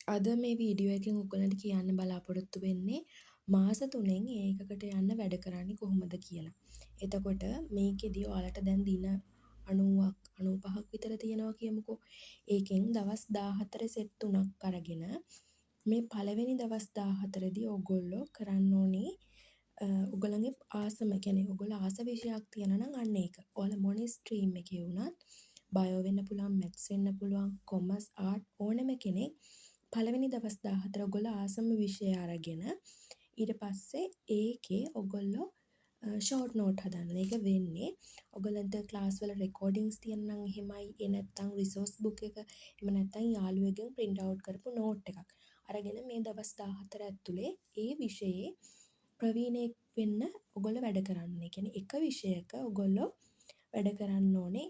අද මේ වීඩියෝ එකෙන් ඔයගලන්ට කියන්න බලාපොරොත්තු වෙන්නේ මාස 3න් ඒකකට යන්න වැඩ කරන්නේ කොහොමද කියලා. එතකොට මේකෙදි ඔයාලට දැන් දින 90ක් 95ක් විතර තියෙනවා කියමුකෝ. ඒකෙන් දවස් 14 සෙට් 3ක් අරගෙන මේ පළවෙනි දවස් 14දී ඔයගොල්ලෝ කරන්න ඕනේ ඔයගලගේ ආසම කියන්නේ ඔයගොල්ලෝ ආස විෂයක් තියෙනවා නම් අන්න ඒක. ඔයාලා මොන ස්ට්‍රීම් එකේ වුණත් බයෝ වෙන්න පුළුවන්, මැත්ස් වෙන්න පුළුවන්, කොමර්ස්, ආර්ට් ඕනම කෙනෙක් පළවෙනි දවස් 14 ඔයගොල්ලෝ ආසම විෂය අරගෙන ඊට පස්සේ ඒකේ ඔයගොල්ලෝ ෂෝට් නෝට් හදන්න. ඒක වෙන්නේ ඔයගලන්ට ක්ලාස් වල රෙකෝඩින්ග්ස් තියෙනවා නම් එහෙමයි. ඒ නැත්නම් රිසෝස් බුක් එක එහෙම නැත්නම් යාළුවෙක්ගෙන් print out කරපු නෝට් එකක්. අරගෙන මේ දවස් 14 ඇතුලේ ඒ විෂයේ ප්‍රවීණයෙක් වෙන්න ඔයගොල්ලෝ වැඩ කරන්න ඕනේ. ඒ කියන්නේ එක විෂයක ඔයගොල්ලෝ වැඩ කරන්න ඕනේ.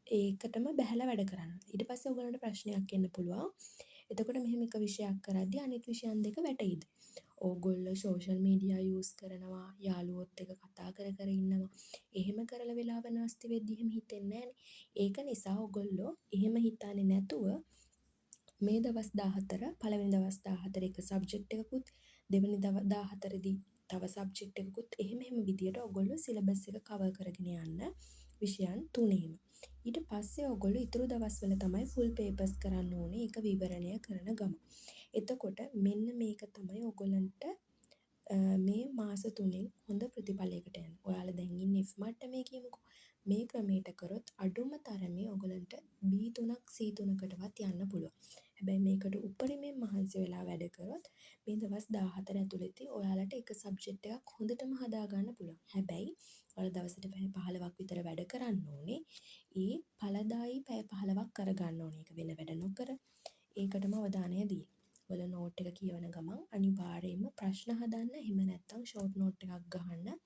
ඒකටම බැහැලා වැඩ කරන්න. ඊට පස්සේ ඔයගලන්ට ප්‍රශ්නයක් එන්න පුළුවන්. එතකොට මෙහෙම එක විෂයක් කරද්දී අනිත් විෂයන් දෙක වැටෙයිද? ඕගොල්ලෝ සෝෂල් මීඩියා යූස් කරනවා, යාළුවොත් එක්ක කතා කර කර ඉන්නවා. එහෙම කරලා වෙලාව නාස්ති වෙද්දි එහෙම හිතෙන්නේ නැහනේ. ඒක නිසා ඔයගොල්ලෝ එහෙම හිතන්නේ නැතුව මේ දවස් 14 පළවෙනි දවස් 14 එක සබ්ජෙක්ට් එකකුත් දෙවෙනි දවස් 14 දී තව සබ්ජෙක්ට් එකකුත් එහෙම විදියට ඔයගොල්ලෝ සිලබස් එක කවර් කරගෙන යන්න විෂයන් තුනේම. ඊට පස්සේ ඔයගොල්ලෝ ඊතුරු දවස්වල තමයි ෆුල් පේපර්ස් කරන්න ඕනේ ඒක විවරණය කරන ගම. එතකොට මෙන්න මේක තමයි ඔයගොල්ලන්ට මේ මාස 3න් හොඳ ප්‍රතිඵලයකට යන්න. ඔයාලා දැන් ඉන්නේ F මට්ටමේ කියමුකෝ. මේ ක්‍රමයට කරොත් අඩුම තරමේ ඔයගොල්ලන්ට B3ක් C3කටවත් යන්න පුළුවන්. හැබැයි මේකට උපරිමයෙන් මහන්සි වෙලා වැඩ කරොත් මේ දවස් 14 ඇතුළතදී ඔයාලට එක සබ්ජෙක්ට් එකක් හොඳටම හදා ගන්න පුළුවන්. හැබැයි ඔයාලා දවසට පැය 15ක් විතර වැඩ කරන්න ඕනේ. ඒ ඵලදායී පැය 15ක් කරගන්න ඕනේ. ඒක වෙන වැඩ නොකර ඒකටම අවධානය දීලා. ඔයාලා නෝට් එක කියවන ගමන් අනිවාර්යයෙන්ම ප්‍රශ්න හදන්න. එහෙම නැත්නම් ෂෝට් නෝට් එකක් ගහන්න.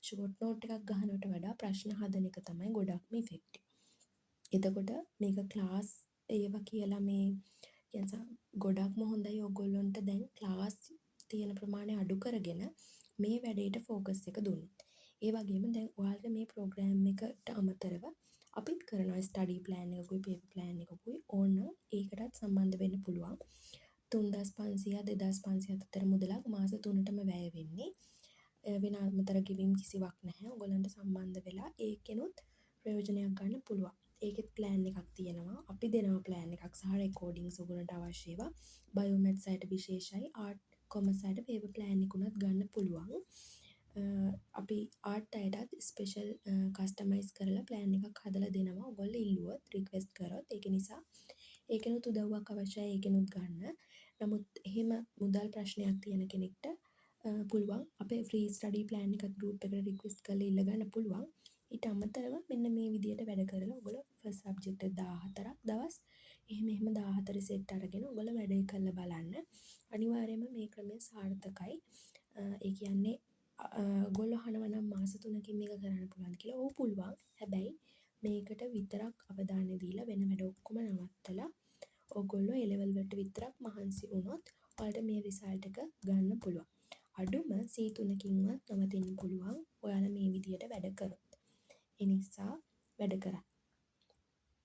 ෂෝට් නෝට් එකක් ගහනවට වඩා ප්‍රශ්න හදන එක තමයි ගොඩක්ම ඉෆෙක්ටිව්. එතකොට මේක ක්ලාස් ඒවා කියලා මේ කියන්නේ ගොඩක්ම හොඳයි ඔයගොල්ලන්ට දැන් ක්ලාස් තියෙන ප්‍රමාණය අඩු කරගෙන මේ වැඩේට ફોකස් එක දුන්නොත්. ඒ වගේම දැන් ඔයාලට මේ ප්‍රෝග්‍රෑම් එකට අමතරව අපිත් කරනවා ස්ටඩි ප්ලෑන් එකකුයි පේපර් ප්ලෑන් එකකුයි ඕනනම් ඒකටත් සම්බන්ධ වෙන්න පුළුවන්. 3500 2500 අතර මුදලක් මාස 3ටම වැය වෙන්නේ. වෙන අමතර ගෙවීම් කිසිවක් නැහැ. ඔයගොල්ලන්ට සම්බන්ධ වෙලා ඒකෙනුත් ප්‍රයෝජනයක් ගන්න පුළුවන්. ඒකෙත් ප්ලෑන් එකක් තියෙනවා. අපි දෙනවා ප්ලෑන් එකක් සහ රෙකෝඩින්ග්ස් ඔයගොල්ලන්ට අවශ්‍ය ඒවා. බයෝ මැත්ස් අයට විශේෂයි. ආර්ට් කොමර්ස් අයට පේපර් ප්ලෑන් එක උනත් ගන්න පුළුවන්. අපි ආර්ට් අයටත් ස්පෙෂල් කස්ටමයිස් කරලා ප්ලෑන් එකක් හදලා දෙනවා. ඔයගොල්ලෝ ඉල්ලුවොත් රික්වෙස්ට් කරොත් ඒක නිසා ඒකෙනුත් උදව්වක් අවශ්‍යයි. ඒකෙනුත් ගන්න. නමුත් එහෙම මුදල් ප්‍රශ්නයක් තියෙන කෙනෙක්ට පුළුවන් අපේ ෆ්‍රී ස්ටඩි ප්ලෑන් එකක් ගෲප් එකට රික්වෙස්ට් කරලා ඉල්ල ගන්න පුළුවන්. ඊට අමතරව මෙන්න මේ විදියට වැඩ කරලා ඔයගොල්ලෝ ෆස්ට් සබ්ජෙක්ට් 14ක් දවස් එහෙම 14 සෙට් අරගෙන ඔයගොල්ලෝ වැඩේ කරලා බලන්න. අනිවාර්යයෙන්ම මේ ක්‍රමය සාර්ථකයි. ඒ කියන්නේ ඔයගොල්ලෝ අහනවා නම් මාස 3කින් මේක කරන්න පුළුවන්ද කියලා. ඔව් පුළුවන්. හැබැයි මේකට විතරක් අවධානය දීලා වෙන වැඩ ඔක්කොම නවත්තලා ඔයගොල්ලෝ ඒ ලෙවල් වලට විතරක් මහන්සි වුණොත් ඔයාලට මේ රිසල්ට් එක ගන්න පුළුවන්. අඩුම C3කින්වත් නවතින්න පුළුවන් ඔයාලා මේ විදියට වැඩ කරොත්. ඒ නිසා වැඩ කරන්න.